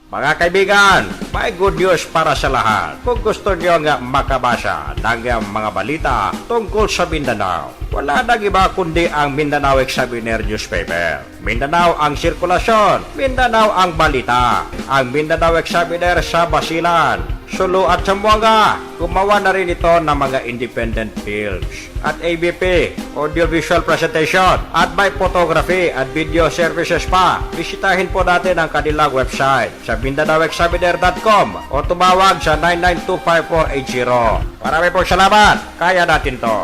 Mga kaibigan, may good news para sa lahat. Kung gusto nyo nga makabasa ng mga balita tungkol sa Mindanao, wala nang iba kundi ang Mindanao Examiner newspaper. Mindanao ang sirkulasyon, Mindanao ang balita. Ang Mindanao Examiner sa Basilan, Sulu at Zamboanga. Gumawa na rin ito ng mga independent films at ABP, audiovisual presentation, at may photography at video services pa. Bisitahin po natin ang kanilang website sa MindanaoExaminer.com o tumawag sa 9925480. Marami pong salamat. Kaya natin to.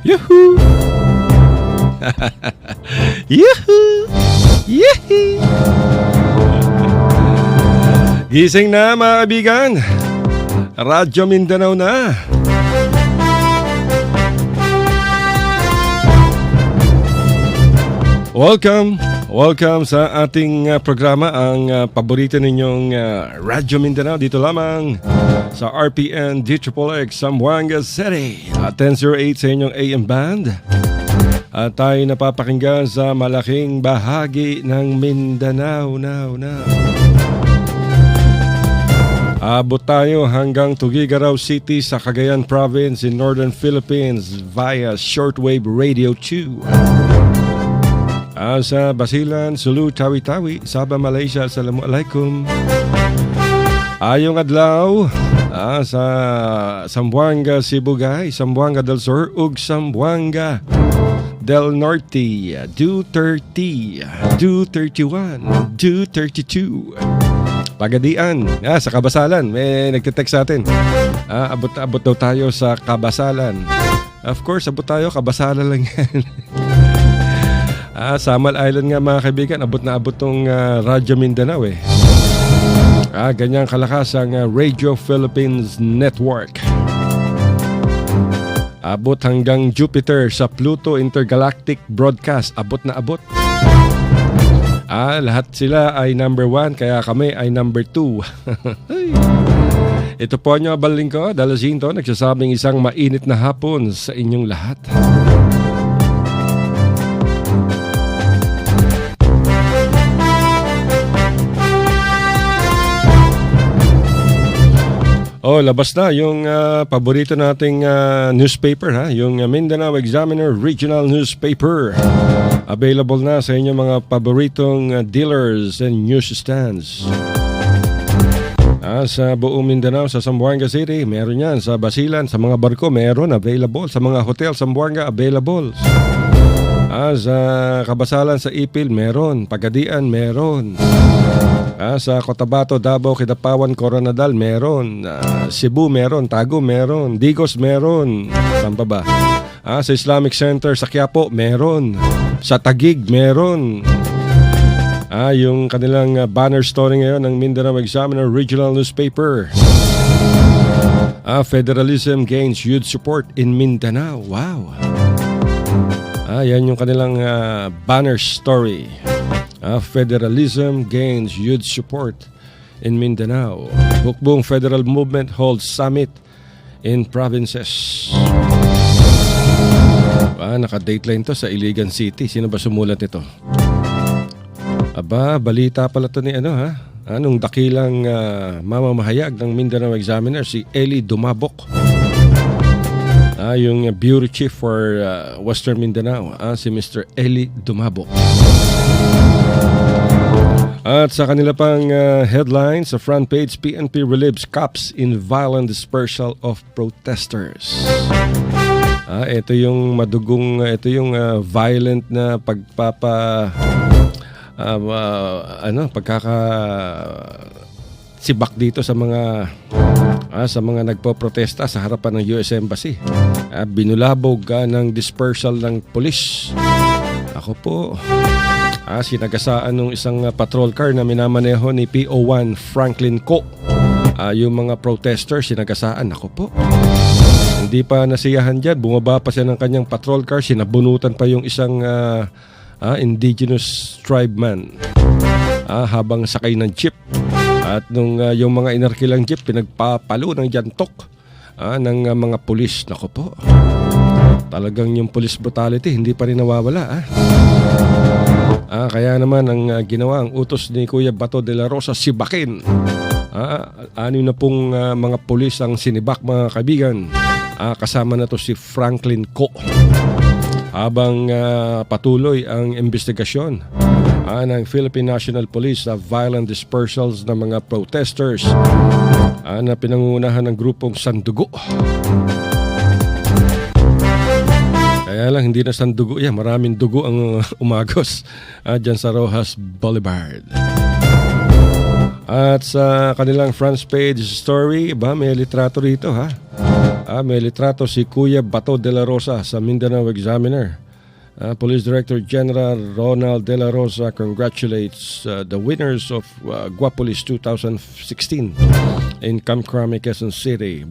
Yuhu! Yuhu! Yehey! Gising na mga kaibigan. Radyo Mindanao na. Welcome sa ating programa, ang paborito ninyong Radyo Mindanao, dito lamang sa RPN DXXX Zamboanga City, 1008 sa inyong AM band. At tayo napapakinggan sa malaking bahagi ng Mindanao. Abot tayo hanggang Tuguegarao City sa Cagayan Province in Northern Philippines via Shortwave Radio 2. Sa Basilan, Sulu, Tawi-Tawi, Sabah, Malaysia, Assalamualaikum. Ayong adlaw sa Zamboanga, Sibugay, Zamboanga del Sur, ug Zamboanga del Norte, 230, 231, 232. Pagadian, sa Kabasalan, may nagtitext sa atin. Abot daw tayo sa Kabasalan. Of course, abot tayo, Kabasalan lang yan. Samal Island nga mga kaibigan, abot na abot tong Radyo Mindanao eh. Ganyang kalakas ang Radio Philippines Network. Abot hanggang Jupiter sa Pluto Intergalactic Broadcast. Abot na abot. Lahat sila ay number 1, kaya kami ay number 2. Ito po nyo abaling ko, Dalazinto, nagsasabing isang mainit na hapon sa inyong lahat. Labas na yung paborito nating newspaper, yung Mindanao Examiner Regional Newspaper. Available na sa inyong mga paboritong dealers and newsstands. Sa buong Mindanao, sa Zamboanga City, meron yan. Sa Basilan, sa mga barko, meron available. Sa mga hotel, Zamboanga, available. Sa Kabasalan, sa Ipil, meron. Pagadian, meron. Sa Cotabato, Davao, Kidapawan, Coronadal, meron. Cebu, meron. Tago, meron. Digos, meron. Saan pa ba? Sa Islamic Center, sa Quiapo, meron. Sa Taguig, meron. Yung kanilang banner story ngayon ng Mindanao Examiner Regional Newspaper. Federalism gains youth support in Mindanao. Wow. Yan yung kanilang banner story. Federalism gains youth support in Mindanao. Hukbong Federal Movement holds summit in provinces. Naka-dateline to sa Iligan City. Sino ba sumulat nito? Balita pala to ni anong dakilang mamamahayag ng Mindanao Examiner, si Eli Dumabok. Yung Bureau Chief for Western Mindanao, si Mr. Eli Dumabok. At sa kanila pang headline sa front page, PNP relieves cops in violent dispersal of protesters. Ito yung madugong, ito yung violent na sibak dito sa mga nagpo-protesta sa harapan ng US Embassy. Binulabog ng dispersal ng pulis. Ako po, sinagasaan ng isang patrol car na minamaneho ni PO1 Franklin Co. Yung mga protesters sinagasaan. Ako po, hindi pa nasiyahan dyan, bumaba pa siya ng kanyang patrol car, sinabunutan pa yung isang indigenous tribe man habang sakay ng jeep. At nung yung mga inarkilang jeep, pinagpapalo ng jantok ng mga pulis. Nako po, Talagang yung police brutality hindi pa rin nawawala. Kaya naman ang ginawa ang utos ni Kuya Bato de la Rosa, sibakin. Ano na pong mga pulis ang sinibak, mga kaibigan. Kasama na to si Franklin Co. Habang patuloy ang investigasyon ng Philippine National Police sa violent dispersals ng mga protesters na pinangunahan ng grupong Sandugo. Kaya lang hindi na sandugo yan, maraming dugo ang umagos dyan sa Rojas Boulevard. At sa kanilang front page story, may litrato rito may litrato si Kuya Bato de la Rosa sa Mindanao Examiner. Police Director General Ronald de la Rosa congratulates the winners of Guapolis 2016 in Kamkrami, Quezon City.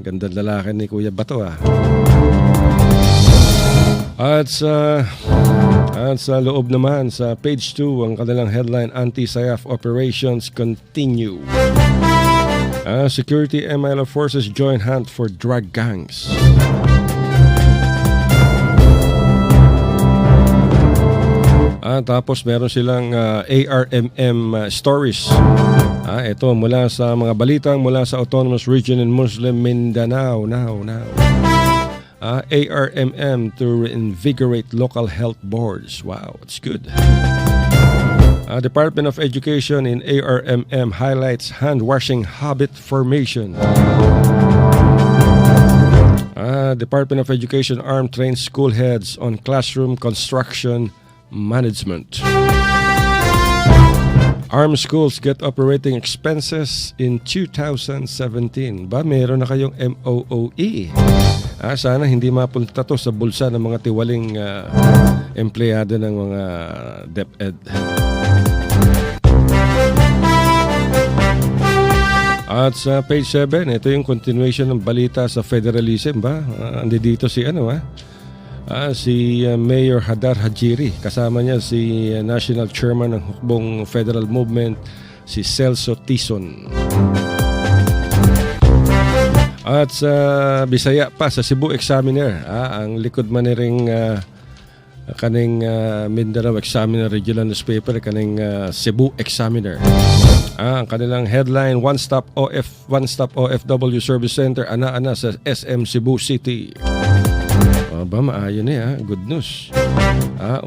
Gandang lalaki ni Kuya Bato At sa loob naman, sa page 2, ang kanilang headline, Anti-SAYAF operations continue. Security MILO forces join hunt for drug gangs. Tapos meron silang ARMM stories. Ito mula sa mga balitang mula sa Autonomous Region in Muslim Mindanao. ARMM to reinvigorate local health boards. Wow, it's good. Department of Education in ARMM highlights hand-washing habit formation. Department of Education arm trains school heads on classroom construction management. Armed schools get operating expenses in 2017. Meron na kayong MOOE. Sana hindi mapunta to sa bulsa ng mga tiwaling empleyado ng mga DepEd. At sa page 7, ito yung continuation ng balita sa federalism. Andi dito si si Mayor Hadar Hajiri. Kasama niya si National Chairman ng Hukbong Federal Movement, si Celso Tison. At sa Bisaya pa, sa Cebu Examiner, ang likod man ring kaning Mindanao Examiner Regional Newspaper, kaning Cebu Examiner. Ang kanilang headline, One Stop OFW Service Center ana sa SM Cebu City. Maayo na good news.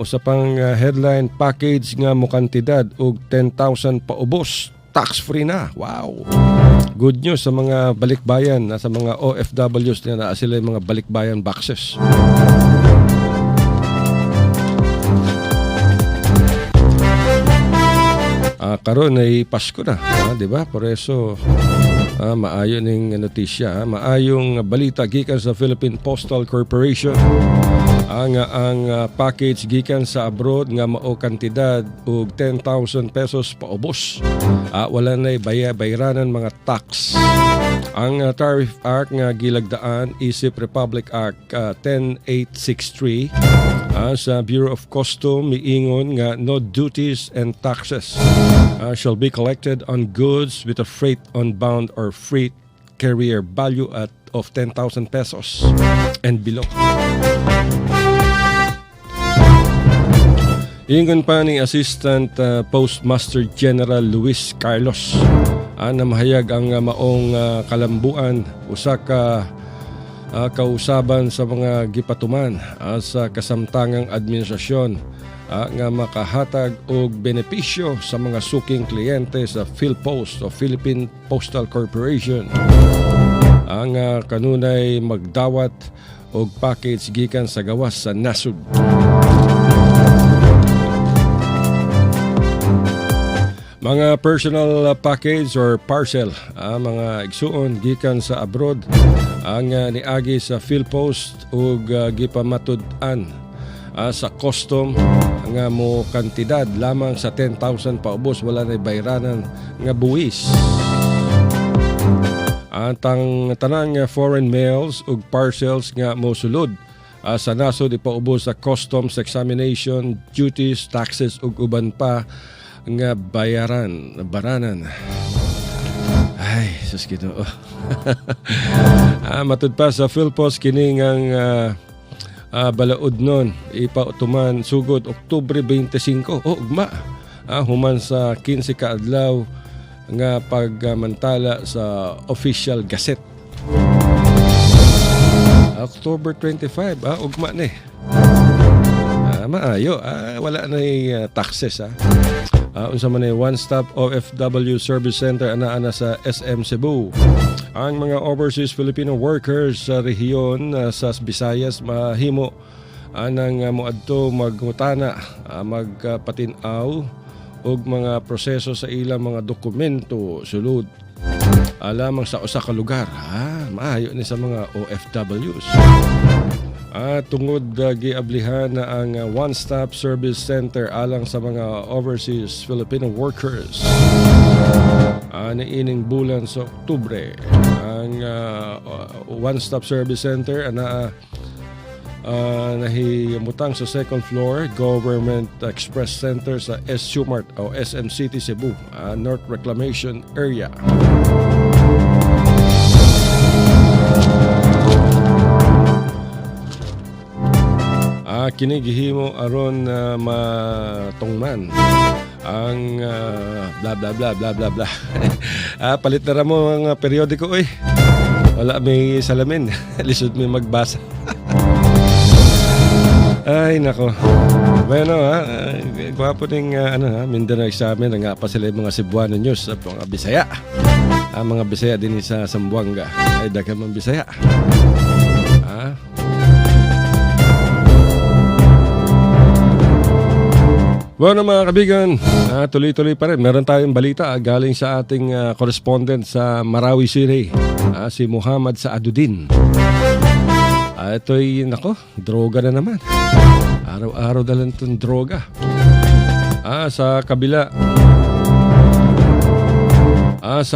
Usapang headline, package nga mo kantidad og 10,000 paubos, tax free na. Wow. Good news sa mga balikbayan, sa mga OFWs na sila yung mga balikbayan boxes. Karon ay Pasko na, di ba? Por eso maayo ning notisya, maayong balita gikan sa Philippine Postal Corporation. Ang package gikan sa abroad nga mao kantidad og 10,000 pesos paubos. Wala na bayranan mga tax. Ang Tariff Act nga gilagdaan isip Republic Act 10863 sa Bureau of Custom miingon nga no duties and taxes shall be collected on goods with a freight unbound or freight carrier value of 10,000 pesos and below. Ingon pa ni Assistant Postmaster General Luis Carlos na mahayag ang maong kalambuan usa ka kausaban sa mga gipatuman sa kasamtangang administrasyon nga makahatag og benepisyo sa mga suking kliyente sa PhilPost o Philippine Postal Corporation. Ang kanunay magdawat og package gikan sa gawas sa nasud. Mga personal package or parcel, mga igsuon gikan sa abroad ang niagi sa PhilPost ug gipamatud-an sa custom nga mo kantidad lamang sa 10,000 paubos, wala na bayranan nga buwis. Ang tanang foreign mails ug parcels nga mo sulod sa nasod ipaubos sa customs examination, duties, taxes ug uban pa nga baranan. Ay, sus Ginoo. Matud pa sa PhilPost kining ang balaod nun ipautuman sugod Oktubre 25 ugma human sa 15 ka adlaw nga pagmantala sa official gazette. October 25 ugma ni. Maayo wala na taxes unsa man ay one-stop OFW service center ana sa SM Cebu. Ang mga overseas Filipino workers sa rehiyon sa Visayas mahimo anang moadto magngutana magpatinaw og mga proseso sa ilang mga dokumento sulod lamang sa usa ka lugar. Maayo ni sa mga OFWs. Tungod giablihan na ang one-stop service center alang sa mga overseas Filipino workers. Niining bulan sa Oktubre ang one-stop service center nahimutang sa second floor Government Express Center sa SUMART o SM City Cebu North Reclamation Area. Kinigihimo aron matungman ang bla bla bla bla bla bla. Palit na mo ang periodiko wala may salamin. Lisod may magbasa. Ay nako. Bueno gwapo ning Mindanao Examiner nga pa sila mga Cebuano News at mga Bisaya. Mga Bisaya din sa Zamboanga ay daghang mga Bisaya. Bueno mga kaibigan, tuloy-tuloy pa rin. Meron tayong balita galing sa ating correspondent sa Marawi City, si Muhammad Saadudin. Ito'y, droga na naman. Araw-araw na lang itong droga. Sa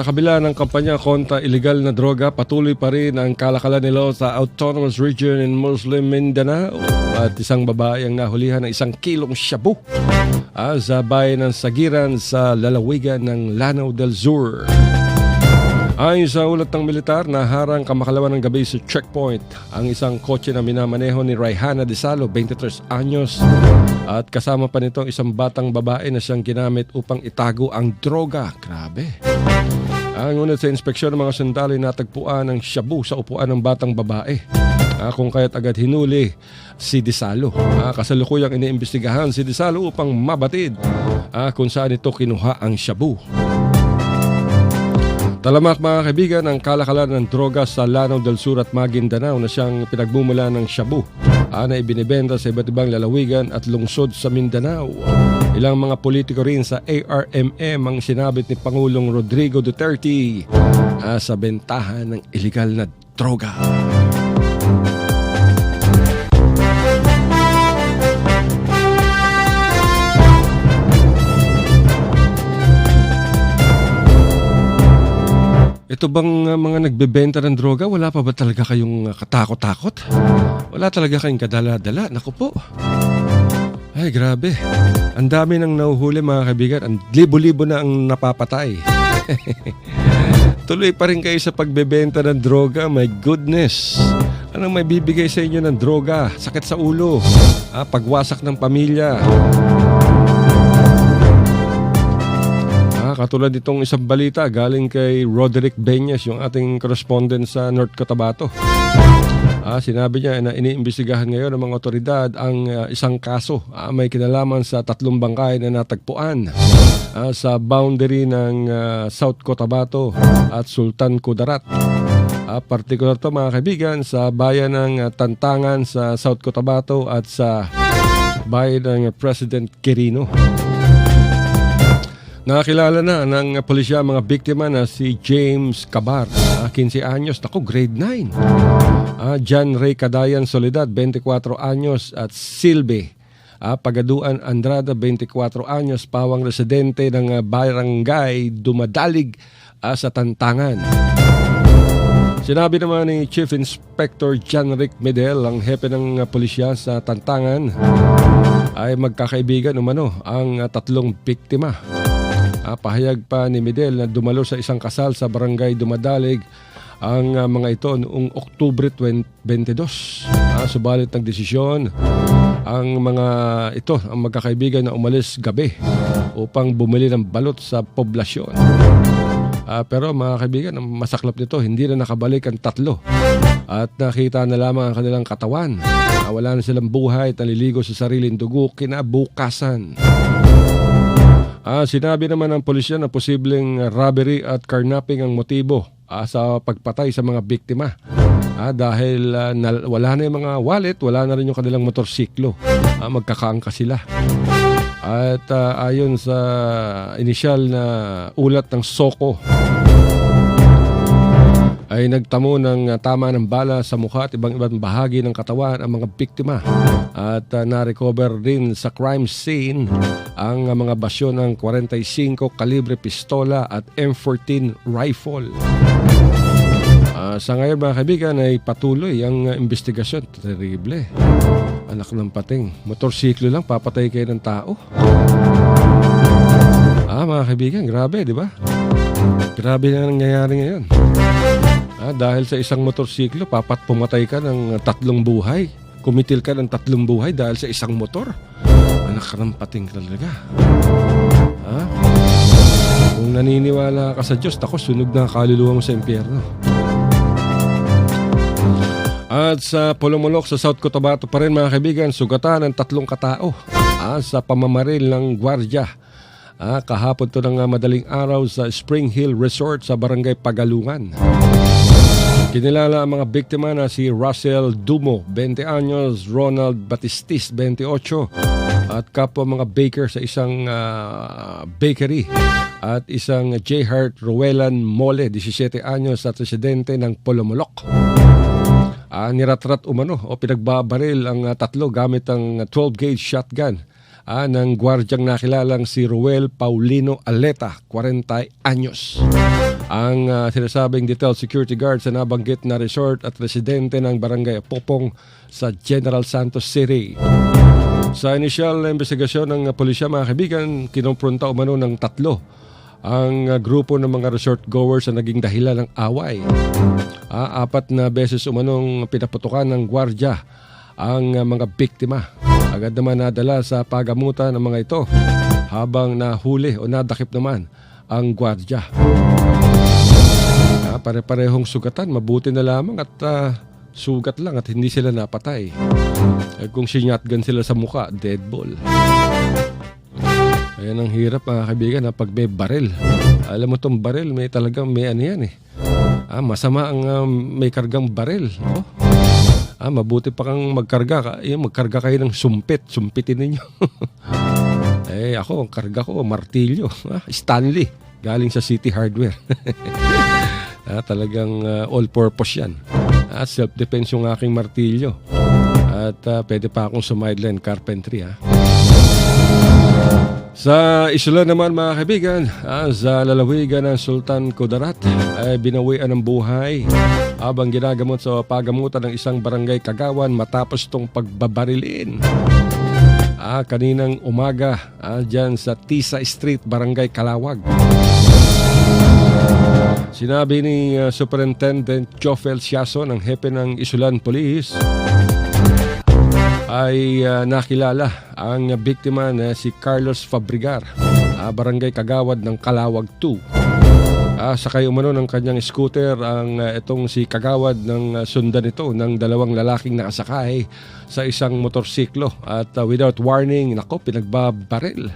kabila ng kampanya kontra illegal na droga, patuloy pa rin ang kalakalan nila sa Autonomous Region in Muslim Mindanao. At isang babae ang nahulihan ng 1 kilong shabu sa bayan ng Sagiran sa lalawigan ng Lanao del Sur. Ayon sa ulat ng militar, naharang kamakalawan ng gabi sa checkpoint ang isang kotse na minamaneho ni Raihana Desalo, 23 anyos, at kasama pa nito isang batang babae na siyang ginamit upang itago ang droga. Grabe. Ang unat sa inspeksyon ng mga sundalo ay natagpuan ng shabu sa upuan ng batang babae. Kung kaya't agad hinuli si Desalo. Kasalukuyang iniimbestigahan si Desalo upang mabatid kung saan ito kinuha ang shabu. Talamak mga kaibigan ang kalakalan ng droga sa Lanao del Sur at Maguindanao na siyang pinagmumula ng shabu na ibinibenta sa iba't ibang lalawigan at lungsod sa Mindanao. Ilang mga politiko rin sa ARMM ang sinabit ni Pangulong Rodrigo Duterte sa bentahan ng illegal na droga. Ito bang mga nagbebenta ng droga, wala pa ba talaga kayong katakot-takot? Wala talaga kayong kadala-dala? Naku po. Ay, grabe. Ang dami nang nahuhuli mga kaibigan. Ang libo-libo na ang napapatay. Tuloy pa rin kayo sa pagbebenta ng droga. My goodness. Anong may bibigay sa inyo ng droga? Sakit sa ulo. Pagwasak ng pamilya. Katulad itong isang balita galing kay Roderick Beñas, yung ating correspondent sa North Cotabato. Sinabi niya na iniimbestigahan ngayon ng mga otoridad ang isang kaso. May kinalaman sa 3 bangkay na natagpuan sa boundary ng South Cotabato at Sultan Kudarat. Partikular to mga kaibigan sa bayan ng Tantangan sa South Cotabato at sa bayan ng President Quirino. Nakakilala na ng pulisya mga biktima na si James Cabar, 15 anyos, grade 9. John Ray Cadayan Soledad, 24 anyos, at Silve Pagaduan Andrada, 24 anyos, pawang residente ng barangay Dumadalig sa Tantangan. Sinabi naman ni Chief Inspector John Rick Medel, ang hepe ng pulisya sa Tantangan, ay magkakaibigan umano ang 3 biktima. Pahayag pa ni Medel na dumalo sa isang kasal sa barangay Dumadalig ang mga ito noong Oktubre 22. Subalit ng desisyon ang mga ito, ang magkakaibigan na umalis gabi upang bumili ng balot sa poblasyon. Pero mga kaibigan, ang masaklap nito, hindi na nakabalik ang tatlo at nakita na lamang ang kanilang katawan. Wala na silang buhay at naliligo sa sariling dugo kinabukasan. Sinabi naman ng pulisya na posibleng robbery at carnapping ang motibo sa pagpatay sa mga biktima. Dahil wala na yung mga wallet, wala na rin yung kanilang motorsiklo. Magkakaangka sila. At ayon sa inisyal na ulat ng SOCO, ay nagtamo ng tama ng bala sa mukha at ibang bahagi ng katawan ang mga biktima. At na-recover din sa crime scene ang mga basyo ng 45 kalibre pistola at M14 rifle. Sa ngayon mga kaibigan ay patuloy ang investigasyon. Terrible. Anak ng pating. Motorsiklo lang, papatay kayo ng tao. Mga kaibigan, grabe, di ba? Grabe na nangyayari ngayon. Dahil sa isang motorsiklo, pumatay ka ng 3 buhay. Kumitil ka ng 3 buhay dahil sa isang motor. Anak ka ng pating talaga. Kung naniniwala ka sa Diyos, ako sunog na kaluluwa mo sa impyerno. At sa Polomolok sa South Cotabato pa rin mga kaibigan, sugatan ng 3 katao sa pamamaril ng gwardya. Kahapon to ng madaling araw sa Spring Hill Resort sa Barangay Pagalungan. Kinilala ang mga biktima na si Russell Dumo, 20 anyos, Ronald Batistis, 28, at kapwa mga baker sa isang bakery, at isang J. Hart Rowelan Mole, 17 anyos, at residente ng Polomolok. Niratrat umano o pinagbabaril ang 3 gamit ang 12-gauge shotgun ng gwardyang nakilalang si Ruel Paulino Aleta, 40 anyos. Ang sinasabing detailed security guard sa nabanggit na resort at residente ng Barangay Popong sa General Santos City. Sa initial na investigasyon ng pulisya mga kaibigan, kinompronta umano ng 3 ang grupo ng mga resort goers na naging dahilan ng away. 4 na beses umanong pinaputukan ng gwardya ang mga biktima. Agad naman nadala sa pagamutan ng mga ito habang nahuli o nadakip naman ang gwardya. Pare-parehong sugatan, mabuti na lamang at sugat lang at hindi sila napatay. Kung sinyatgan sila sa muka, dead ball. Ayan ang hirap mga kaibigan pag may baril. Alam mo tong baril, may talagang may ano yan eh. Masama ang may kargang baril. Mabuti pa kang magkarga kayo ng sumpit. Sumpitin ninyo. Ako, ang karga ko, martilyo. Stanley, galing sa City Hardware. Talagang all-purpose yan. Self-defense yung aking martilyo. At pwede pa akong sumideline carpentry. Sa Isla naman mga kaibigan, sa lalawigan ng Sultan Kudarat ay binawian ng buhay habang ginagamot sa pagamutan ng isang barangay kagawan matapos itong pagbabarilin. Kaninang umaga dyan sa Tisa Street, Barangay Kalawag. Sinabi ni Superintendent Jofel Siaso ng hepe ng Isulan Police ay nakilala ang biktima na si Carlos Fabrigar, Barangay Kagawad ng Kalawag 2. Sakay umano ng kanyang scooter ang itong si Kagawad ng sundan ito ng 2 lalaking nakasakay sa isang motorsiklo at without warning, pinagbabaril.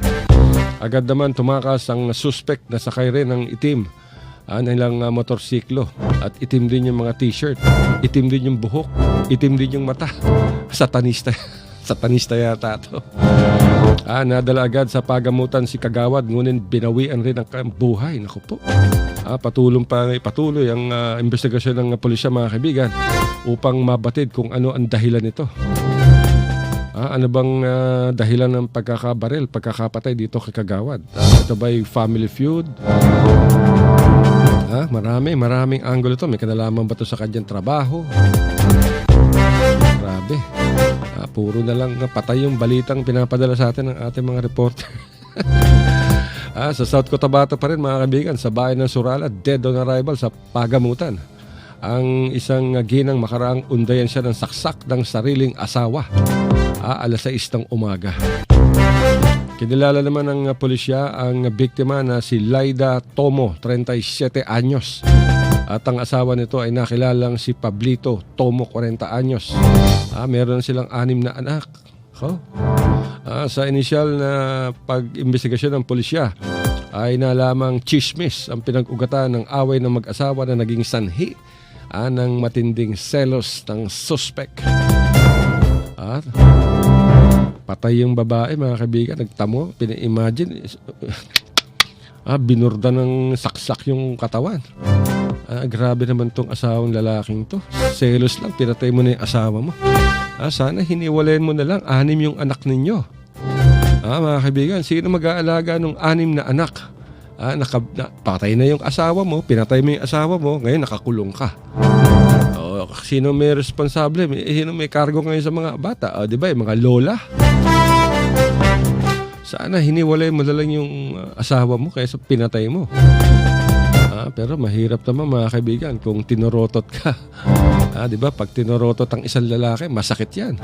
Agad naman tumakas ang suspect na sakay rin ng itim nilang motorsiklo at itim din yung mga t-shirt, itim din yung buhok, itim din yung mata. Satanista yata ito. Nadala agad sa pagamutan si Kagawad, ngunit binawian rin ang buhay. Naku po. Patuloy ang investigasyon ng pulisya mga kaibigan upang mabatid kung ano ang dahilan nito. Ano bang dahilan ng pagkakapatay dito kay Kagawad? Ito ba'y family feud? Maraming angulo ito. May kinalaman ba ito sa kanyang trabaho? Grabe. Puro na lang patay yung balitang pinapadala sa atin ng ating mga reporter. Sa South Cotabato pa rin mga kaibigan, sa bayan ng Surala, dead on arrival sa pagamutan ang isang ginang makaraang undayan siya ng saksak ng sariling asawa. Alas 6 ng umaga. Kinilala naman ng pulisya ang biktima na si Laida Tomo, 37 anyos. At ang asawa nito ay nakilalang si Pablito Tomo, 40 anyos. Meron silang 6 na anak. Sa inisyal na pag-imbestigasyon ng pulisya ay nalamang chismis ang pinag-ugatan ng away ng mag-asawa na naging sanhi ng matinding selos ng suspect. At patay yung babae, mga kaibigan, nagtamo, pina-imagine, binurda ng saksak yung katawan. Grabe naman tong asawang lalaking to. Selos lang, pinatay mo na yung asawa mo. Sana hiniwalayan mo na lang 6 yung anak ninyo. Mga kaibigan, sino mag-aalaga ng 6 na anak? Patay na yung asawa mo, pinatay mo yung asawa mo, ngayon nakakulong ka. Sino may responsable? Sino may kargo ngayon sa mga bata? Di ba? Yung mga lola? Sana hiniwalay mo na lang yung asawa mo kaysa pinatay mo. Pero mahirap naman, mga kaibigan, kung tinorotot ka. Di ba? Pag tinorotot ang isang lalaki, masakit yan.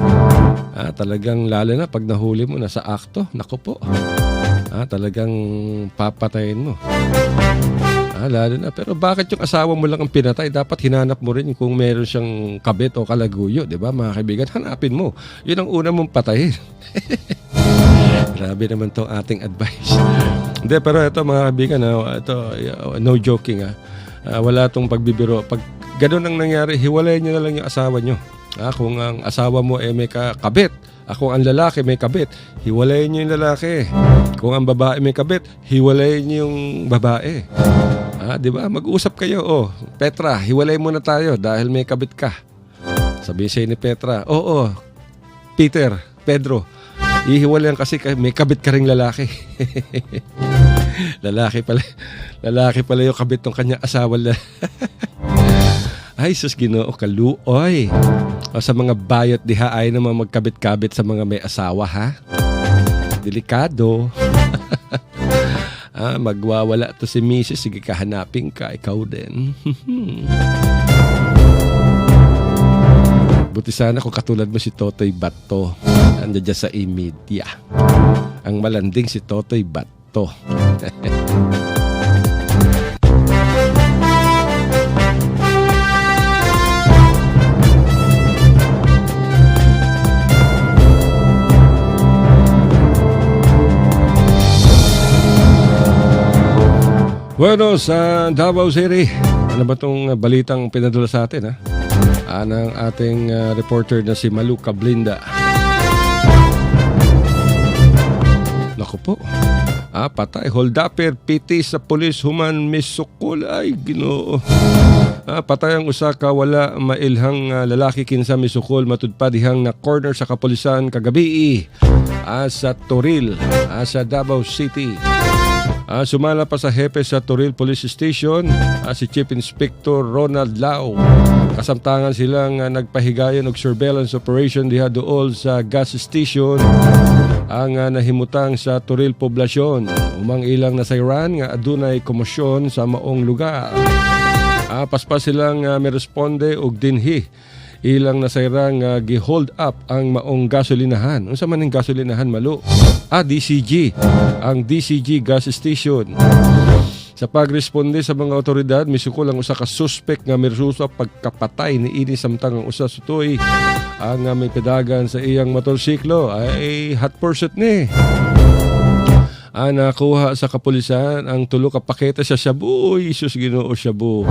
Talagang lalo na pag nahuli mo na sa akto, naku po. Talagang papatayin mo. Lalo na. Pero bakit yung asawa mo lang ang pinatay? Dapat hinanap mo rin kung meron siyang kabit o kalaguyo. Di ba, mga kaibigan? Hanapin mo. Yun ang una mong patayin. Grabe naman to ating advice. Hindi, pero ito, mga kaibigan, no joking. Wala tong pagbibiro. Pag ganun ang nangyari, hiwalayin nyo na lang yung asawa nyo. Kung ang asawa mo may kabit, kung ang lalaki may kabit, hiwalayin nyo yung lalaki. Kung ang babae may kabit, hiwalayin nyo yung babae. Di ba? Mag-usap kayo. Petra, hiwalay muna tayo dahil may kabit ka. Sabi siya ni Petra, Peter, Pedro, ihiwalayan kasi may kabit ka ring lalaki. lalaki pala yung kabit ng kanyang asawa. Ay, sus Ginoo, kaluoy. Sa mga bayot diha ay naman magkabit-kabit sa mga may asawa, ha? Delikado. Magwawala to si Mrs. Sige, kahanapin ka. Ikaw din. Buti sana kung katulad mo si Totoy Bato. Andiyan dyan sa media. Ang malanding si Totoy Bato. Bueno, sa Davao City, ano ba itong balitang pinadala sa atin, ng ating reporter na si Malu Cablinda. Naku po. Patay. Holdapper, piti sa pulis human misukol. Ay, Ginoo. Patay ang usa ka wala mailhang lalaki kinsa misukol matudpad dihang na corner sa kapulisan kagabi sa Toril, sa Davao City. Sumala pa sa hepe sa Toril Police Station si Chief Inspector Ronald Lau. Kasamtangan silang nagpahigayon og surveillance operation diha duol sa gas station ang nahimutang sa Toril Poblasyon. Umang ilang nasayran nga adunay komosyon sa maong lugar. Paspas silang meresponde og dinhi ilang nasayrang gi-hold up ang maong gasolinahan. Unsa man ang gasolinahan, Malu? DCG. Ang DCG gas station. Sa pagresponde sa mga otoridad, misukol ang usa ka suspect nga mersusa pagkapatay ni ini samtang ang usa sutoy ang may pedagan sa iyang motorsiklo ay hot pursuit ni. Nakuha sa kapulisan ang tulo ka pakete sa shabu. Isus Ginoo, shabu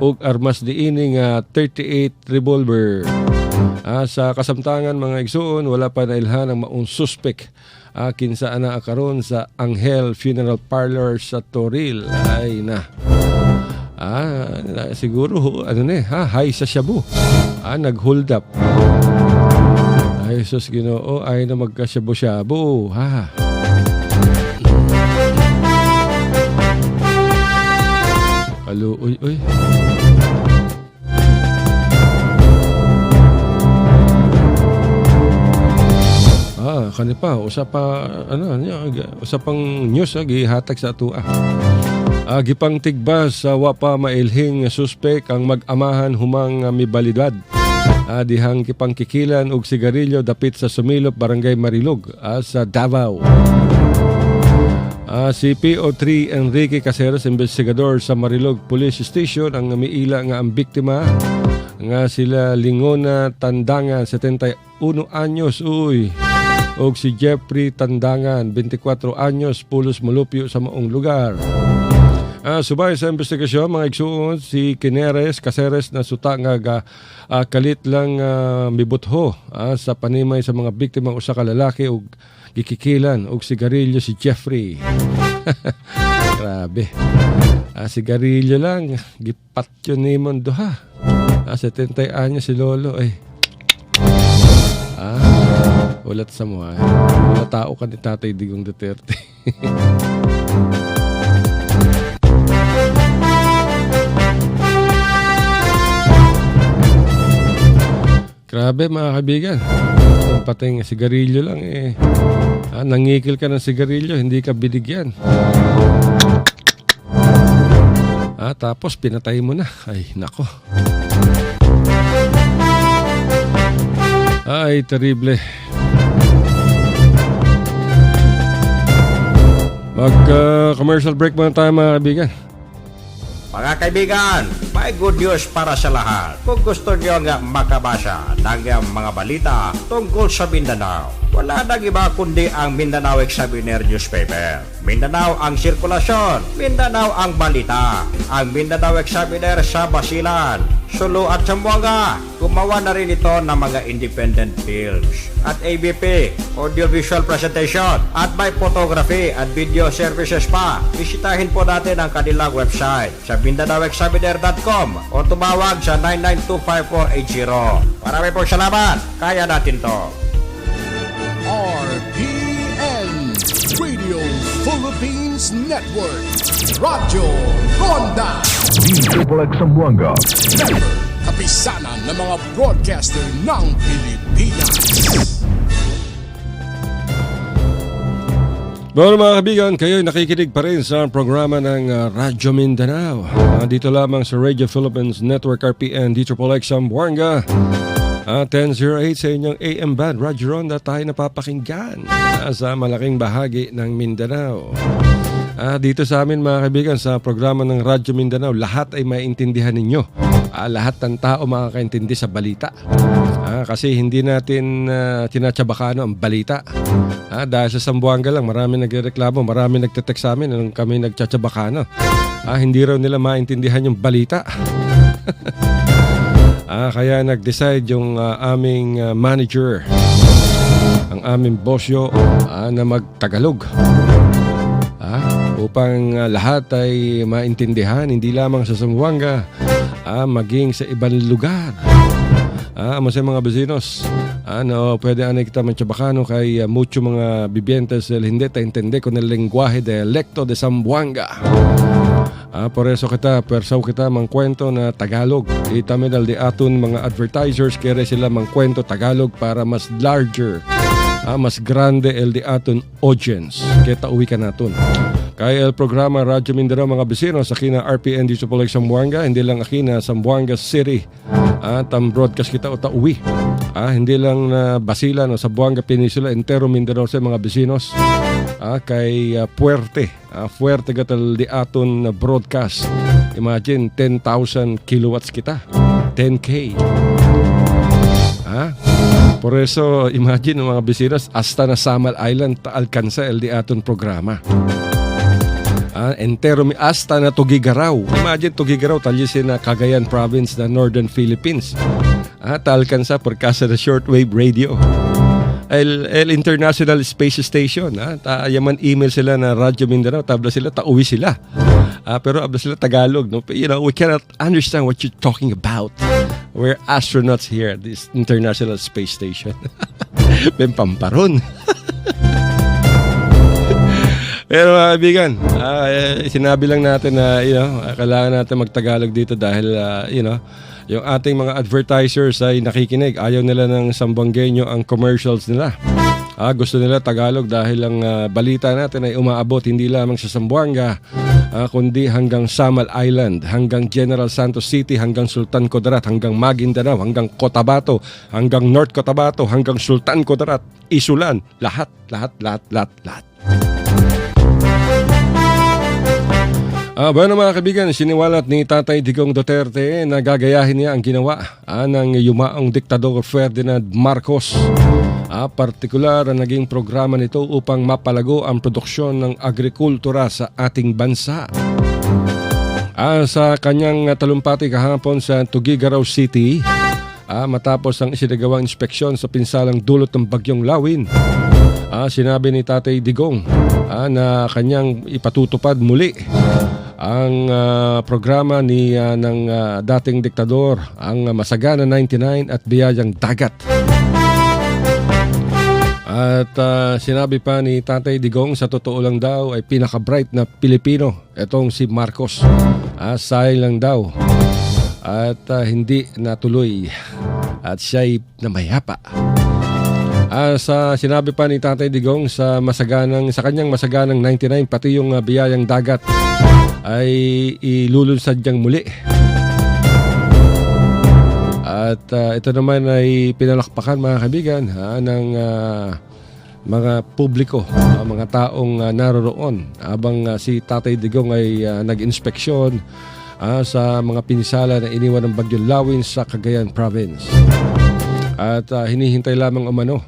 ug armas diini nga 38 revolver. Sa kasamtangan, mga igsoon, wala pa nailhan ang maong suspect kinsa ana karon sa Angel Funeral Parlor sa Toril. Ay na. Siguro hay sa shabu. Nag-hold up. Ay sus Ginoo, ay na magka-shabu-shabu. Halo, uy. Kani pa usa pang news gihatag sa atua. Gipang tigbas sa wapa mailhing suspek ang mag-amahan humang mibalidad. Dihang kipang kikilan og sigarilyo dapit sa Sumilop, Barangay Marilog sa Davao. Si PO3 Enrique Caceres, investigador sa Marilog Police Station, ang miila nga ang biktima nga sila Lingona Tandangan, 71 anyos, og si Jeffrey Tandangan, 24 anyos, pulos mulupyo sa maong lugar. Subay sa investigasyon, mga igsuon, si Kineres Caceres na suta nga kalit lang mibutho sa panimay sa mga biktima usa ka lalaki og gikikilan og sigarilyo si Jeffrey. Grabe. Sigarilyo lang, gipatyo ni mon duha. 70 anyos si Lolo ulat sa mga. Wala tao ka ni Tatay Digong Duterte. Grabe mga kaibigan. Itong pating sigarilyo lang nangikil ka ng sigarilyo, hindi ka binigyan. Tapos pinatay mo na. Ay, nako. Ay, terrible. Mag-commercial break muna tayo mga kaibigan. Mga kaibigan, may good news para sa lahat. Kung gusto nyo nga makabasa ng mga balita tungkol sa Mindanao, wala nang iba kundi ang Mindanao Examiner newspaper. Mindanao ang sirkulasyon, Mindanao ang balita. Ang Mindanao Examiner sa Basilan, Sulu at Zamboanga. Gumawa na rin ito ng mga independent films at ABP, audiovisual presentation, at may photography at video services pa. Bisitahin po natin ang kanilang website sa MindanaoExaminer.com o tumawag sa 9925480. Marami pong salamat. Kaya natin to. RPN Radio Philippines Network. Radyo Ronda. Triple X Zamboanga. Kapisanan ng mga broadcaster ng Pilipinas. Bueno mga kaibigan, kayo'y nakikinig pa rin sa programa ng Radyo Mindanao. Dito lamang sa Radio Philippines Network RPN, Triple X Zamboanga. 1008 sa inyong AM band, Radyo Ronda, tayo napapakinggan sa malaking bahagi ng Mindanao. Dito sa amin mga kaibigan, sa programa ng Radyo Mindanao, lahat ay maintindihan ninyo. Lahat ng tao makakaintindi sa balita. Kasi hindi natin tinatsabakano ang balita. Dahil sa Zamboanga lang, marami nagreklamo, marami nagtetext sa amin nung kami nagtsatsabakano. Hindi raw nila maintindihan yung balita. Kaya nag-decide yung aming manager, ang aming bosyo, na mag-Tagalog. Upang lahat ay maintindihan, hindi lamang sa Zamboanga, maging sa ibang lugar. Masaya mga besinos, pwede anay kita mantsabakano kay mucho mga bibientes hindi taintende con el lenguaje dialecto de Zamboanga. Por eso persaw kita mangkwento na Tagalog. Itame dal di aton mga advertisers kaya sila mangkwento Tagalog para mas larger, mas grande el di aton audience. Kaya tauwi ka naton. Kaya el programa Radyo Mindanao mga besino sa kina RPN dito po Zamboanga, hindi lang akina Zamboanga City. Tam broadcast kita o tauwi. Hindi lang na Basilan o Zamboanga Peninsula, entero Mindanao sa mga besinos. Kay Puerte. Puerte gatal di aton na broadcast. Imagine 10,000 kilowatts kita. 10K. Por eso imagine mga besinos hasta na Samal Island alcanza el di aton programa. Entero hasta na Tugigaraw. Imagine Tugigaraw talyesin na Cagayan Province na Northern Philippines. Talkansa por casa de shortwave radio. El International Space Station. Yaman email sila na Radyo Mindanao. Tabla sila, tauwi sila. Pero abla sila Tagalog. No? You know, we cannot understand what you're talking about. We're astronauts here at this International Space Station. Ben pamparon. Pero mga kaibigan, sinabi lang natin na kailangan natin magtagalog dito dahil yung ating mga advertisers ay nakikinig. Ayaw nila ng Zamboangueño ang commercials nila. Gusto nila Tagalog dahil ang balita natin ay umaabot hindi lamang sa Zamboanga kundi hanggang Samal Island, hanggang General Santos City, hanggang Sultan Kudarat, hanggang Maguindanao, hanggang Cotabato, hanggang North Cotabato, hanggang Sultan Kudarat, Isulan, lahat. Bueno mga kaibigan, siniwalat ni Tatay Digong Duterte na gagayahin niya ang ginawa ng yumaong diktador Ferdinand Marcos. Partikular ang naging programa nito upang mapalago ang produksyon ng agrikultura sa ating bansa. Sa kanyang talumpati kahapon sa Tuguegarao City, matapos ang isinagawang inspeksyon sa pinsalang dulot ng bagyong Lawin, sinabi ni Tatay Digong na kanyang ipatutupad muli ang programa ng dating diktador, ang Masagana 99 at Biyayang Dagat. At sinabi pa ni Tatay Digong, sa totoo lang daw ay pinaka-bright na Pilipino itong si Marcos. Sayang lang daw at hindi natuloy at siya'y namayapa. Sinabi pa ni Tatay Digong sa kanyang masaganang 99 pati yung Biyayang Dagat ay ilulunsad niyang muli. At ito naman ay pinalakpakan mga kaibigan ng mga publiko, mga taong naroroon habang si Tatay Digong ay nag-inspeksyon sa mga pinsala na iniwan ng bagyong Lawin sa Cagayan Province. At hinihintay lamang umano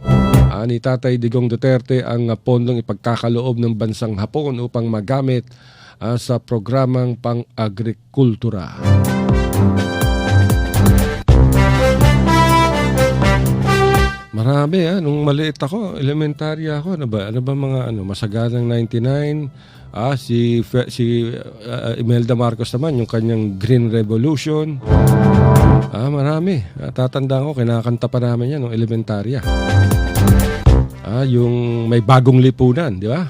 ni Tatay Digong Duterte ang pondong ipagkakaloob ng bansang Hapon upang magamit sa programang pang-agrikultura. Marami nung maliit ako, elementarya ako, ano ba mga Masaganang 99, si Imelda Marcos naman, yung kanyang Green Revolution. Marami. Tatandaan ko, kinakanta pa namin yan nung elementarya. Yung may bagong lipunan, di ba?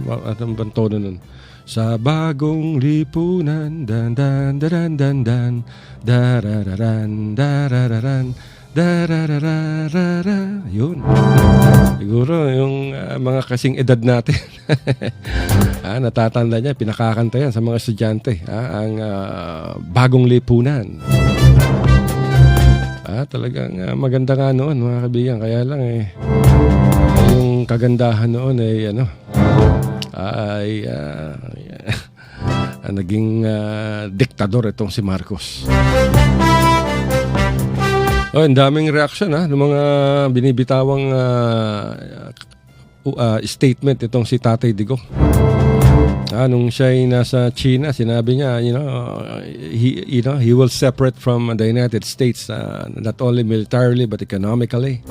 Anong bang tono nun? Sa bagong lipunan, dan dan dan dan dan, darararan, darararan, dararararara. Yun. Siguro yung mga kasing edad natin natatanda niya, pinakakanta yan sa mga estudyante, ang bagong lipunan. Talagang maganda nga noon mga kaibigan, kaya lang yung kagandahan noon ay naging diktador itong si Marcos. Ang daming reaksyon ng mga binibitawang statement itong si Tatay Digong. Nung siya ay nasa China, sinabi niya, he will separate from the United States, not only militarily but economically.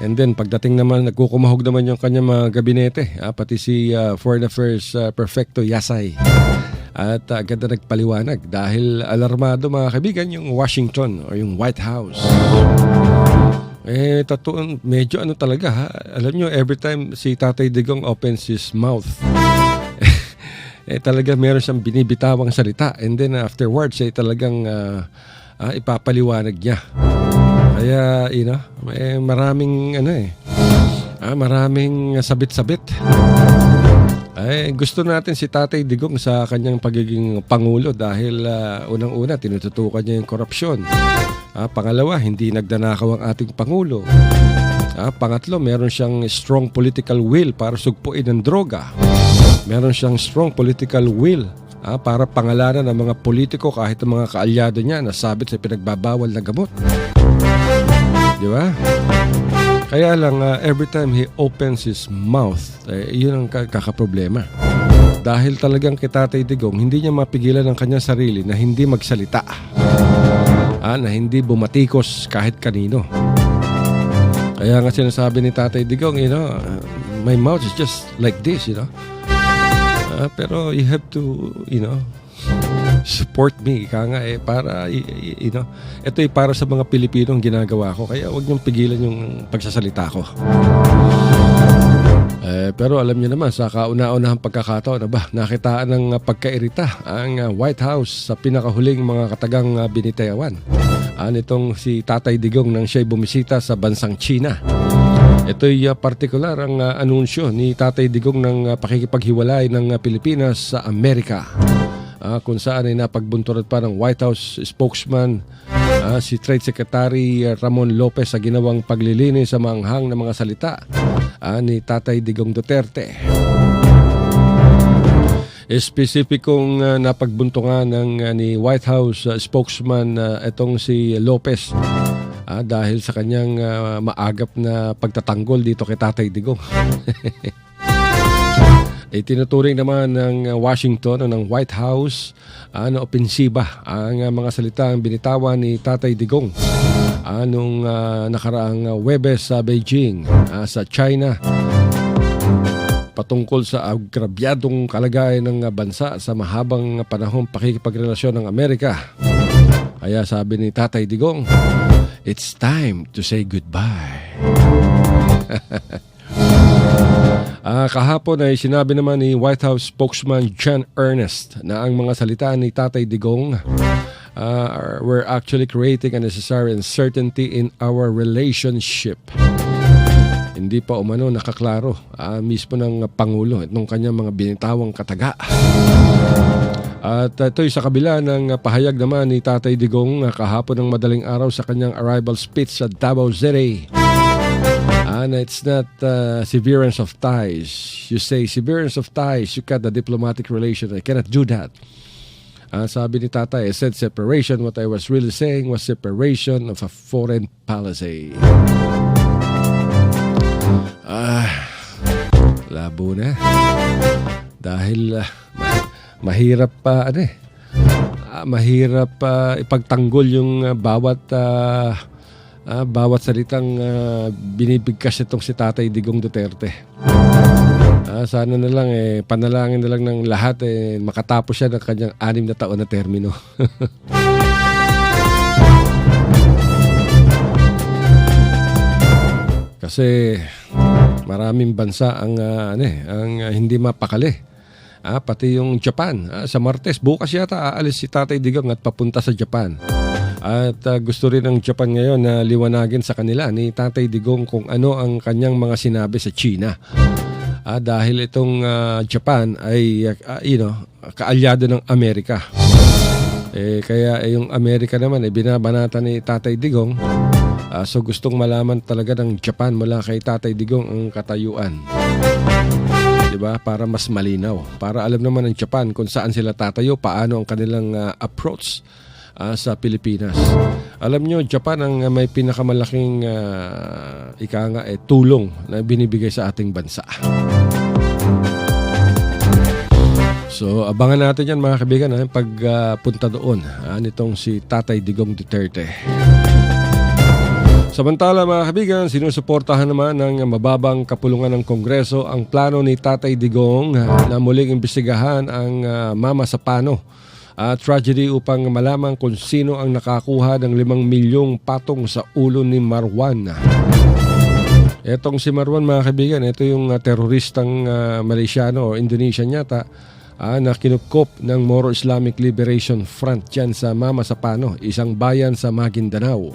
And then pagdating naman, nagkukumahog naman yung kanyang mga gabinete, pati si Foreign Affairs Perfecto Yasay. At agad na nagpaliwanag dahil alarmado mga kaibigan yung Washington o yung White House. Totoo, medyo talaga alam nyo, every time si Tatay Digong opens his mouth, talaga meron siyang binibitawang salita, and then afterwards talagang ipapaliwanag niya. Kaya maraming maraming sabit-sabit. Gusto natin si Tatay Digong sa kanyang pagiging pangulo dahil unang-una tinututukan niya yung korupsyon. Pangalawa, hindi nagdanakaw ang ating pangulo. Pangatlo, meron siyang strong political will para sugpuin ang droga. Meron siyang strong political will para pangalanan ng mga politiko kahit ang mga kaalyado niya na sabit sa pinagbabawal na gamot. Di ba? Kaya lang, every time he opens his mouth, yun ang kakaproblema. Dahil talagang kay Tatay Digong, hindi niya mapigilan ang kanyang sarili na hindi magsalita. Na hindi bumatikos kahit kanino. Kaya nga sinasabi ni Tatay Digong, my mouth is just like this, pero you have to, support me. Kaya nga para, ito para sa mga Pilipinong ginagawa ko. Kaya huwag niyong pigilan yung pagsasalita ko. Pero alam niyo naman, sa kauna-unahang pagkakataon, nakitaan ng pagkairita ang White House sa pinakahuling mga katagang binitayawan. Nitong si Tatay Digong nang siya'y bumisita sa bansang China. Ito'y partikular ang anunsyo ni Tatay Digong ng pakikipaghiwalay ng Pilipinas sa Amerika. Kung saan ay napagbunturan pa ng White House spokesman si Trade Secretary Ramon Lopez sa ginawang paglilinis sa manghang na mga salita ni Tatay Digong Duterte. Espesipikong napagbuntungan ni White House spokesman itong si Lopez dahil sa kanyang maagap na pagtatanggol dito kay Tatay Digong. Tinuturing naman ng Washington o ng White House na opensiba ang mga salitang binitawan ni Tatay Digong nung nakaraang Huwebes sa Beijing sa China patungkol sa agrabyadong kalagayan ng bansa sa mahabang panahong pakikipagrelasyon ng Amerika. Kaya sabi ni Tatay Digong, "It's time to say goodbye." Kahapon ay sinabi naman ni White House spokesman John Earnest na ang mga salita ni Tatay Digong were actually creating a necessary uncertainty in our relationship. Hindi pa umano nakaklaro mismo ng Pangulo itong kanyang mga binitawang kataga. At ito'y sa kabila ng pahayag naman ni Tatay Digong kahapon ng madaling araw sa kanyang arrival speech sa Davao City. It's not severance of ties. You say severance of ties, you cut the diplomatic relation. I cannot do that. Sabi ni Tatay, I said separation. What I was really saying was separation of a foreign policy. Labo na. Dahil mahirap mahirap ipagtanggol yung bawat salitang binibigkas itong si Tatay Digong Duterte. Sana na lang panalangin na lang ng lahat makatapos siya ng kanyang 6 na taon na termino. Kasi maraming bansa ang hindi mapakali. Pati yung Japan. Sa Martes, bukas yata aalis si Tatay Digong at papunta sa Japan. At gusto rin ng Japan ngayon na liwanagin sa kanila ni Tatay Digong kung ano ang kanyang mga sinabi sa China. Dahil itong Japan ay kaalyado ng Amerika. Kaya yung Amerika naman binabanata ni Tatay Digong. So gustong malaman talaga ng Japan mula kay Tatay Digong ang katayuan. Diba? Para mas malinaw. Para alam naman ng Japan kung saan sila tatayo, paano ang kanilang approach sa Pilipinas. Alam nyo, Japan ang may pinakamalaking tulong na binibigay sa ating bansa. So, abangan natin yan mga kaibigan pagpunta doon nitong si Tatay Digong Duterte. Samantala mga kaibigan, sinusuportahan naman ng mababang kapulungan ng Kongreso ang plano ni Tatay Digong na muling imbestigahan ang Mama Sapano tragedy upang malaman kung sino ang nakakuha ng 5 milyong patong sa ulo ni Marwan. Etong si Marwan mga kaibigan, ito yung teroristang Malaysiano o Indonesian yata na kinupkop ng Moro Islamic Liberation Front dyan sa Mama Sapano, isang bayan sa Maguindanao.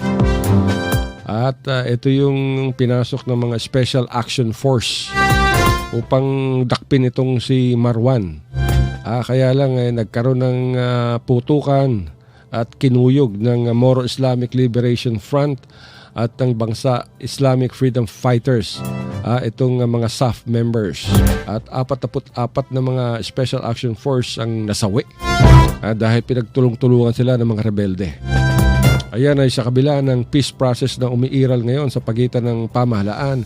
At ito yung pinasok ng mga Special Action Force upang dakpin itong si Marwan. Kaya lang nagkaroon ng putukan at kinuyog ng Moro Islamic Liberation Front at ng Bangsa Islamic Freedom Fighters itong mga SAF members. At 44 na mga Special Action Force ang nasawi dahil pinagtulong-tulungan sila ng mga rebelde. Ayan ay sa kabila ng peace process na umiiral ngayon sa pagitan ng pamahalaan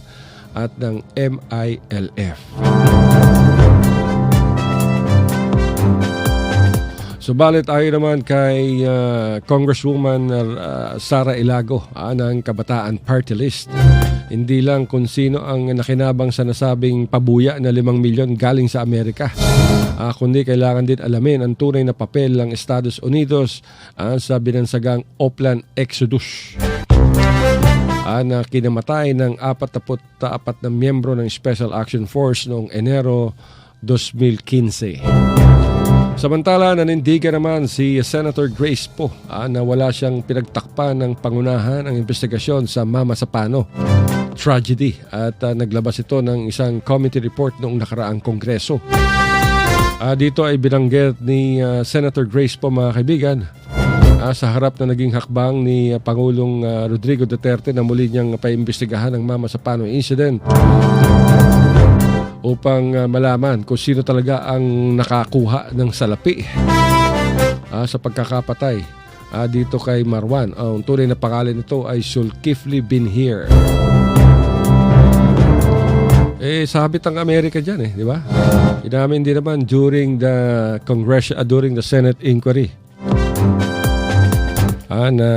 at ng MILF. Subalit ayon naman kay Congresswoman Sara Ilago ng Kabataan Party List, hindi lang kung sino ang nakinabang sa nasabing pabuya na 5 milyon galing sa Amerika, kundi kailangan din alamin ang tunay na papel ng Estados Unidos sa binansagang Oplan Exodus na kinamatay ng 44 na miyembro ng Special Action Force noong Enero 2015. Samantala, nanindigan naman si Senator Grace Poe na wala siyang pinagtakpan ng pangunahan ang investigasyon sa Mama Sapano tragedy at naglabas ito ng isang committee report noong nakaraang kongreso. Dito ay binanggit ni Senator Grace po mga kaibigan sa harap na naging hakbang ni Pangulong Rodrigo Duterte na muli niyang paimbestigahan ang Mama Sapano incident upang malaman kung sino talaga ang nakakuha ng salapi sa pagkakapatay dito kay Marwan. Ang tunay na pangalan nito ay Zulkifli Binhir. Sabit ang Amerika dyan di ba? Inamin din naman during the Senate inquiry na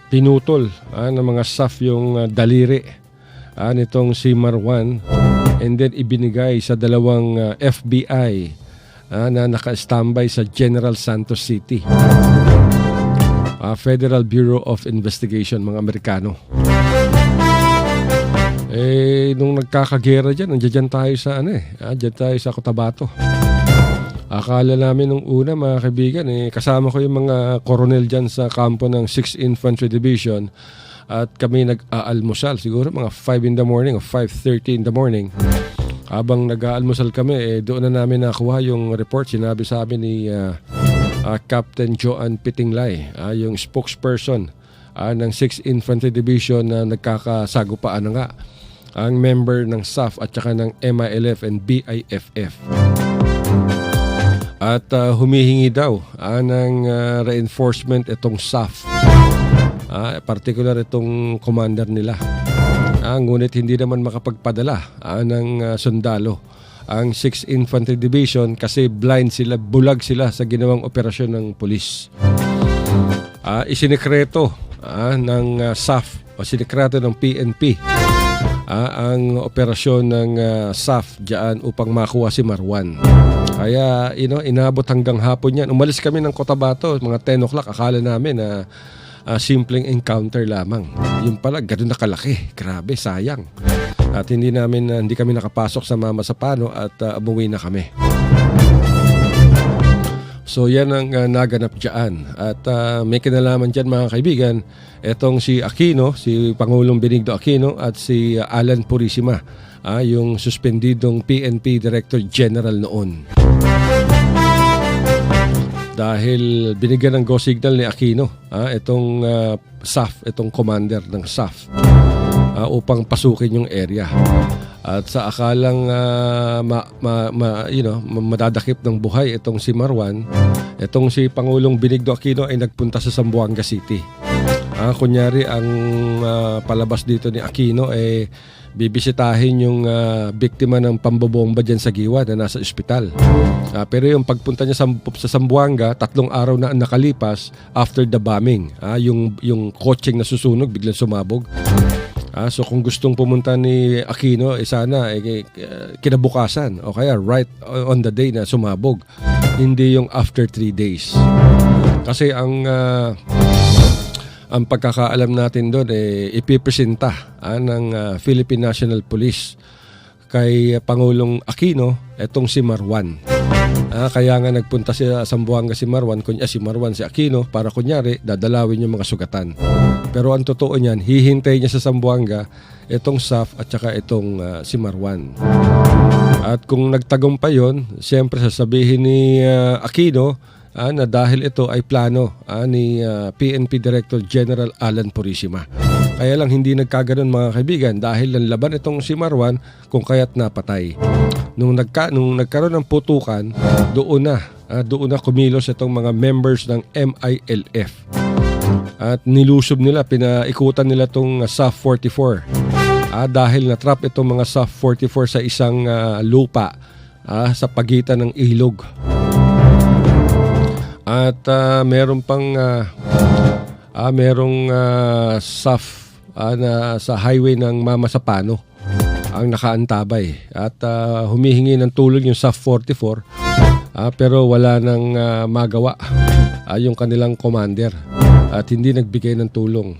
pinutol ng mga staff yung daliri nitong si Marwan and then ibinigay sa dalawang FBI na naka-standby sa General Santos City. Federal Bureau of Investigation, mga Amerikano. Nung nagkakagera dyan, nandiyan tayo sa dyan tayo sa Cotabato. Akala namin nung una mga kaibigan, kasama ko yung mga koronel dyan sa kampo ng 6th Infantry Division at kami nag-aalmusal siguro mga 5 in the morning o 5:30 in the morning. Habang nag-aalmusal kami, doon na namin nakuha yung report. Sinabi sa amin ni Captain Joan Pitinglay, yung spokesperson ng 6th Infantry Division na nagkakasagupaan na nga ang member ng SAF at saka ng MILF and BIFF. At humihingi daw ng reinforcement itong SAF. Particular itong commander nila. Ngunit hindi naman makapagpadala ng sundalo ang 6th Infantry Division kasi blind sila, bulag sila sa ginawang operasyon ng pulis. Isinekreto ng SAF o sinekreto ng PNP ang operasyon ng SAF diyan upang makuha si Marwan. Kaya inabot hanggang hapon yan. Umalis kami ng Cotabato mga 10 o'clock. Akala namin na simpleng encounter lamang. Yung pala ganoon na kalaki. Grabe, sayang. At hindi kami nakapasok sa Mama Sapano at umuwi na kami. So yan ang naganap dyan. At may kinalaman dyan mga kaibigan, etong si Aquino, si Pangulong Benigno Aquino at si Alan Purisima, yung suspendidong PNP Director General noon. Dahil binigyan ng go signal ni Aquino, itong SAF, itong commander ng SAF, upang pasukin yung area. At sa akalang madadakip ng buhay itong si Marwan, itong si Pangulong Benigno Aquino ay nagpunta sa Zamboanga City. Kunyari ang palabas dito ni Aquino ay bibisitahin yung biktima ng pambobomba dyan sa Giwa na nasa ospital. Pero yung pagpunta niya sa Zamboanga, 3 araw na nakalipas after the bombing. Yung coaching na susunog biglang sumabog. So kung gustong pumunta ni Aquino, sana kinabukasan o kaya right on the day na sumabog. Hindi yung after 3 days. Kasi ang pagkakaalam natin doon ipipresenta ng Philippine National Police kay Pangulong Aquino etong si Marwan. Kaya nga nagpunta sa Zamboanga si Marwan, si Marwan si Aquino para kunyari dadalawin yung mga sugatan. Pero ang totoo niyan, hihintay niya sa Zamboanga itong SAF at saka itong si Marwan. At kung nagtagumpay yon, siyempre sasabihin ni Aquino na dahil ito ay plano ni PNP Director General Alan Purisima. Kaya lang hindi nagkaganon mga kaibigan dahil nanlaban itong si Marwan kung kaya't napatay. Nung nagkaroon ng putukan, doon na kumilos itong mga members ng MILF. At nilusob nila, pinaikutan nila itong SAF 44. Dahil natrap itong mga SAF 44 sa isang lupa sa pagitan ng ilog. At meron pang SAF na sa highway ng Mama Sapano ang nakaantabay. At humihingi ng tulong yung SAF 44 pero wala nang magawa yung kanilang commander at hindi nagbigay ng tulong.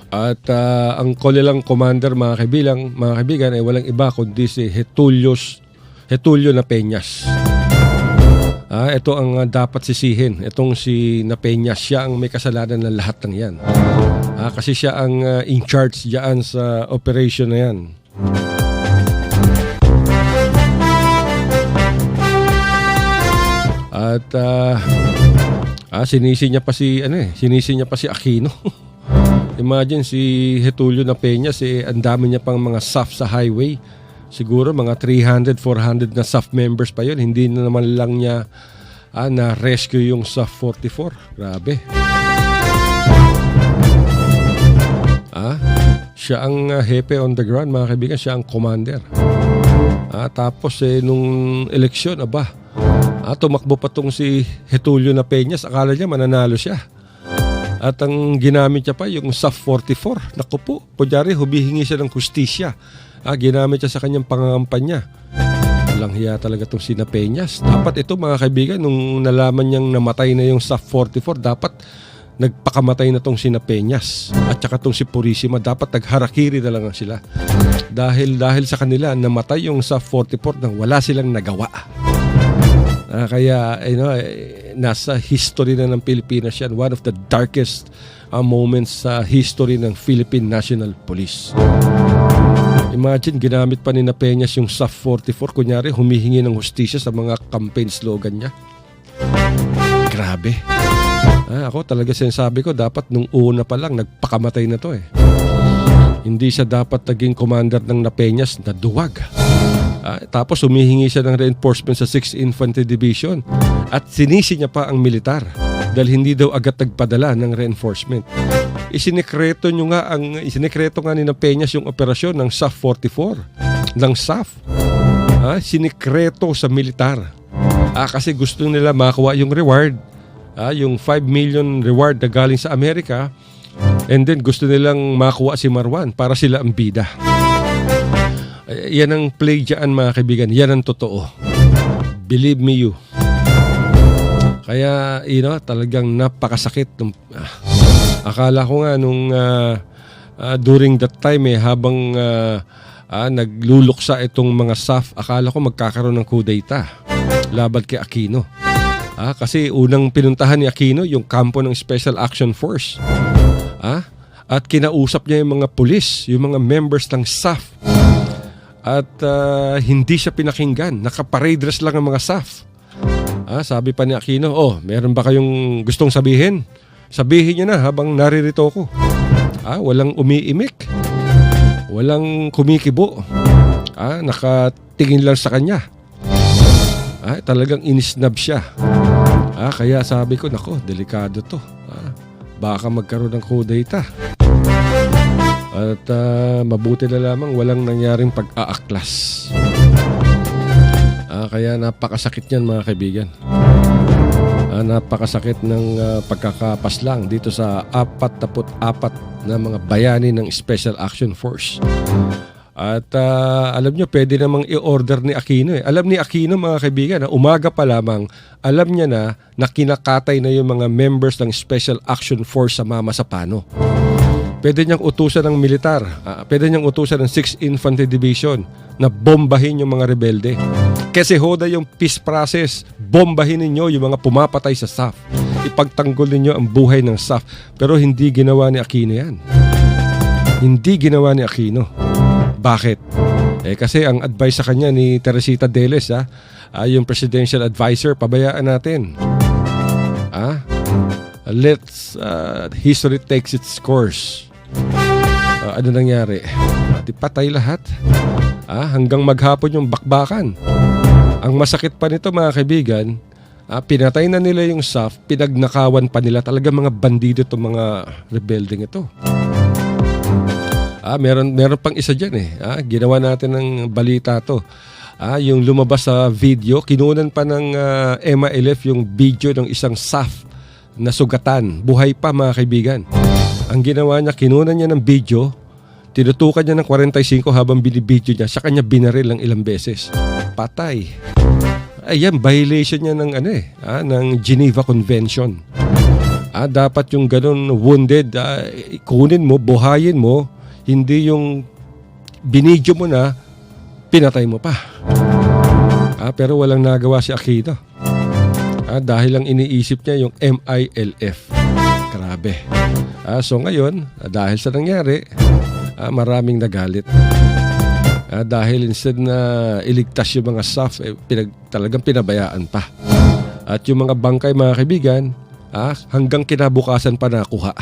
At ang kanilang commander mga kaibigan ay walang iba kundi si Getulio na Peñas. Ito ang dapat sisihin. Itong si Napeña, siya ang may kasalanan ng lahat ng yan. Kasi siya ang in charge diyan sa operation na yan. At sinisi niya pa si Aquino. Imagine si Getulio Napeña, ang dami niya pang mga SAF sa highway. Siguro mga 300, 400 na SAF members pa yun. Hindi na naman lang niya na-rescue yung SAF 44. Grabe. Siya ang hepe on the ground, mga kaibigan. Siya ang commander. Tapos nung eleksyon, tumakbo pa tong si Getulio Napeña. Akala niya mananalo siya. At ang ginamit niya pa yung SAF 44. Naku po, kunyari humihingi siya ng hustisya. Ginamit siya sa kanyang pangangampanya. Walang hiya talaga itong si Napeñas. Dapat ito, mga kaibigan, nung nalaman niyang namatay na yung SAF 44, dapat nagpakamatay na itong si Napeñas. At saka itong si Purisima, dapat nagharakiri na lang sila. Dahil sa kanila, namatay yung SAF 44 nang wala silang nagawa. Kaya nasa history na ng Pilipinas yan. One of the darkest moments sa history ng Philippine National Police. Imagine, ginamit pa ni Napeñas yung SAF 44. Kunyari, humihingi ng hustisya sa mga campaign slogan niya. Grabe. Ako talaga sinasabi ko, dapat nung una pa lang, nagpakamatay na to eh. Hindi siya dapat naging commander ng Napeñas na duwag. Tapos humihingi siya ng reinforcement sa 6th Infantry Division at sinisi niya pa ang militar dahil hindi daw agad nagpadala ng reinforcement. Isinekreto nga ni Napeñas yung operasyon ng SAF 44 ng SAF. Sinikreto sa militar. Kasi gusto nila makuha yung reward, yung 5 million reward na galing sa Amerika, and then gusto nilang makuha si Marwan para sila ang bida. Yan ang play dyan, mga kaibigan. Yan ang totoo. Believe me you. Kaya, talagang napakasakit. Akala ko nga nung during that time habang nagluluksa itong mga SAF, akala ko magkakaroon ng coup d'etat laban kay Aquino. Kasi unang pinuntahan ni Aquino yung kampo ng Special Action Force. At kinausap niya yung mga pulis, yung mga members ng SAF. At hindi siya pinakinggan. Naka-parade dress lang ang mga SAF. Sabi pa ni Aquino, meron ba kayong gustong sabihin? Sabihin niyo na habang naririto ko. Walang umiimik. Walang kumikibo. Nakatingin lang sa kanya. Talagang inisnab siya. Kaya sabi ko, nako, delikado to. Baka magkaroon ng coup d'etat. At mabuti na lamang walang nangyaring pag-aaklas. Kaya napakasakit niyan, mga kaibigan. Napakasakit ng pagkakapaslang dito sa 44 na mga bayani ng Special Action Force. At alam nyo, pwede namang i-order ni Aquino. Alam ni Aquino, mga kaibigan, na umaga pa lamang, alam niya na kinakatay na yung mga members ng Special Action Force sa Mama Sapano. Pwede niyang utusan ng militar. Pwede niyang utusan ng 6th Infantry Division na bombahin yung mga rebelde. Kasi hoda yung peace process. Bombahin ninyo yung mga pumapatay sa SAF. Ipagtanggol ninyo ang buhay ng SAF. Pero hindi ginawa ni Aquino yan. Hindi ginawa ni Aquino. Bakit? Kasi ang advice sa kanya ni Teresita Deles, yung presidential advisor, pabayaan natin. Let's history takes its course. Ano nangyari? Patay lahat. Hanggang maghapon yung bakbakan. Ang masakit pa nito, mga kaibigan, pinatay na nila yung SAF, pinagnakawan pa nila. Talaga mga bandido itong mga rebelding ito. Meron pang isa dyan ginawa natin ng balita to. Yung lumabas sa video, kinunan pa ng MILF yung video ng isang SAF na sugatan. Buhay pa, mga kaibigan. Ang ginawa niya, kinunan niya ng video, tinutukan niya ng 45 habang binibidyo niya, sa kanya binaril ng ilang beses. Patay. Ayan, violation niya ng ng Geneva Convention. Dapat yung ganun wounded, kunin mo, buhayin mo, hindi yung binidyo mo na, pinatay mo pa. Pero walang nagawa si Aquino. Dahil lang iniisip niya yung MILF. Grabe. So ngayon, dahil sa nangyari, maraming nagalit. Dahil instead na iligtas yung mga SAF, talagang pinabayaan pa. At yung mga bangkay, mga kaibigan, hanggang kinabukasan pa nakuha.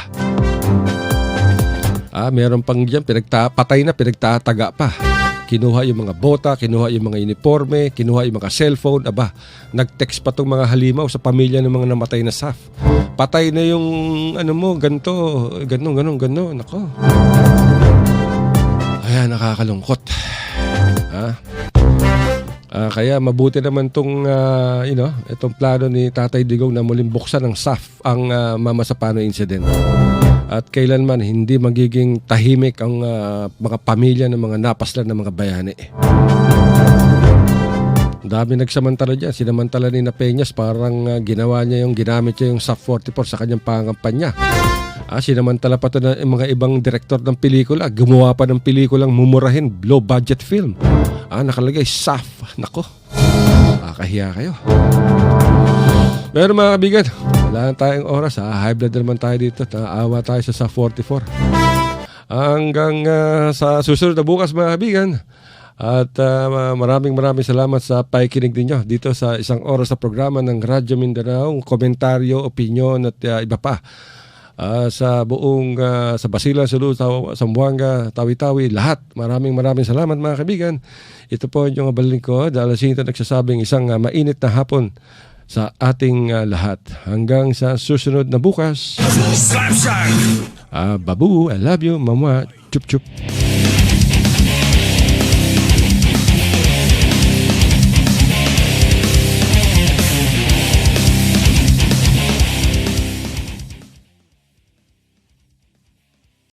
Meron pang dyan, patay na, pinagtataga pa. Kinuha yung mga bota, kinuha yung mga uniforme, kinuha yung mga cellphone. Nag-text pa tong mga halimaw sa pamilya ng mga namatay na SAF. Patay na yung ganito, ganon. Nako. Ayan, nakakalungkot. Kaya mabuti naman itong plano ni Tatay Digong na muling buksan ng SAF ang Mama Sapano incident. At kailanman hindi magiging tahimik ang mga pamilya ng mga napaslan ng mga bayani. Dami nagsamantala dyan. Sinamantala ni Peñas, parang ginamit niya yung SAF 44 sa kanyang pangampanya. Sinamantala pa ito ng mga ibang direktor ng pelikula. Gumawa pa ng pelikulang mumurahin, low budget film. Nakalagay SAF. Nako, kahiya kayo. Pero mga kabigan, wala na tayong oras. High blood naman tayo dito. Naawa tayo sa SAF 44. Hanggang sa susunod na bukas, mga kabigan. At maraming salamat sa pakikinig ninyo dito sa isang oras sa programa ng Radyo Mindanao. Komentaryo, opinyon at iba pa. Sa buong sa Basilan, Sulu, Zamboanga, Tawi-Tawi, lahat. Maraming salamat, mga kaibigan. Ito po yung abalin ko. Dahil sinito nagsasabing isang mainit na hapon sa ating lahat. Hanggang sa susunod na bukas. Babu, I love you, mama. Chup chup.